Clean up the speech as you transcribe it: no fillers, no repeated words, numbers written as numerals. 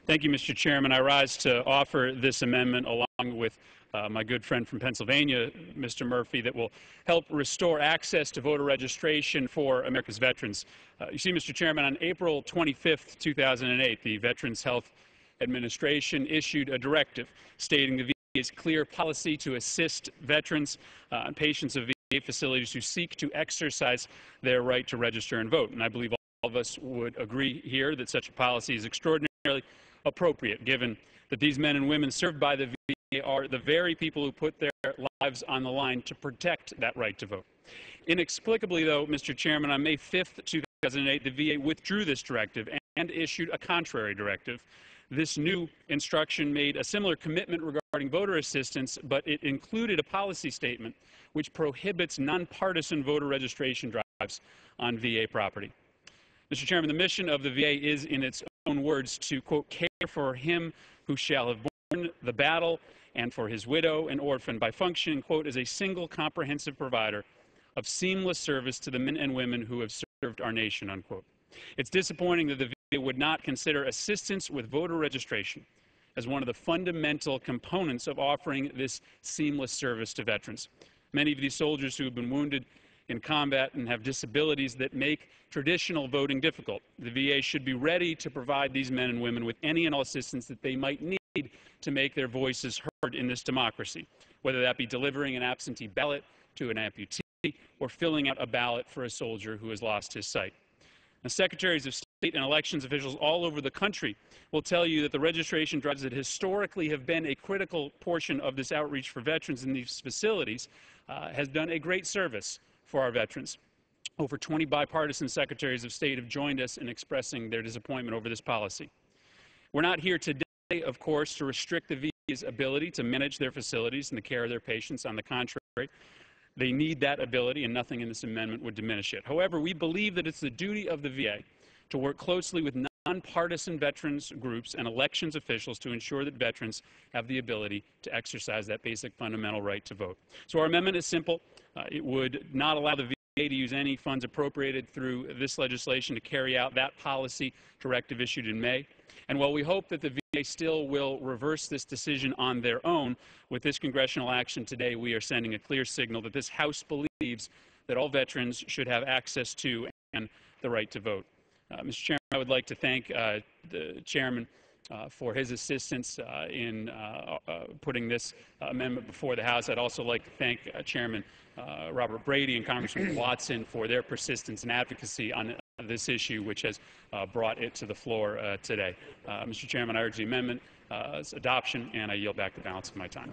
Thank you, Mr. Chairman. I rise to offer this amendment along with my good friend from Pennsylvania, Mr. Murphy, that will help restore access to voter registration for America's veterans. You see, Mr. Chairman, on April 25th, 2008, the Veterans Health Administration issued a directive stating the VA's clear policy to assist veterans and patients of VA facilities who seek to exercise their right to register and vote. And I believe all of us would agree here that such a policy is extraordinarily appropriate, given that these men and women served by the VA are the very people who put their lives on the line to protect that right to vote. Inexplicably, though, Mr. Chairman, on May 5th, 2008, the VA withdrew this directive and issued a contrary directive. This new instruction made a similar commitment regarding voter assistance, but it included a policy statement which prohibits nonpartisan voter registration drives on VA property. Mr. Chairman, the mission of the VA is, in its own words, to, quote, care for him who shall have borne the battle and for his widow and orphan by functioning, quote, as a single comprehensive provider of seamless service to the men and women who have served our nation, unquote. It's disappointing that the VA would not consider assistance with voter registration as one of the fundamental components of offering this seamless service to veterans. Many of these soldiers who have been wounded in combat and have disabilities that make traditional voting difficult. The VA should be ready to provide these men and women with any and all assistance that they might need to make their voices heard in this democracy, whether that be delivering an absentee ballot to an amputee or filling out a ballot for a soldier who has lost his sight. Now, secretaries of state and elections officials all over the country will tell you that the registration drives that historically have been a critical portion of this outreach for veterans in these facilities has done a great service for our veterans. Over 20 bipartisan secretaries of state have joined us in expressing their disappointment over this policy. We're not here today, of course, to restrict the VA's ability to manage their facilities and the care of their patients. On the contrary, they need that ability, and nothing in this amendment would diminish it. However, we believe that it's the duty of the VA to work closely with nonpartisan veterans groups and elections officials to ensure that veterans have the ability to exercise that basic fundamental right to vote. So our amendment is simple. It would not allow the VA to use any funds appropriated through this legislation to carry out that policy directive issued in May. And while we hope that the VA still will reverse this decision on their own, with this congressional action today, we are sending a clear signal that this House believes that all veterans should have access to and the right to vote. Mr. Chairman, I would like to thank the Chairman for his assistance in putting this amendment before the House. I'd also like to thank Chairman Robert Brady and Congressman Watson for their persistence and advocacy on this issue, which has brought it to the floor today. Mr. Chairman, I urge the amendment's adoption, and I yield back the balance of my time.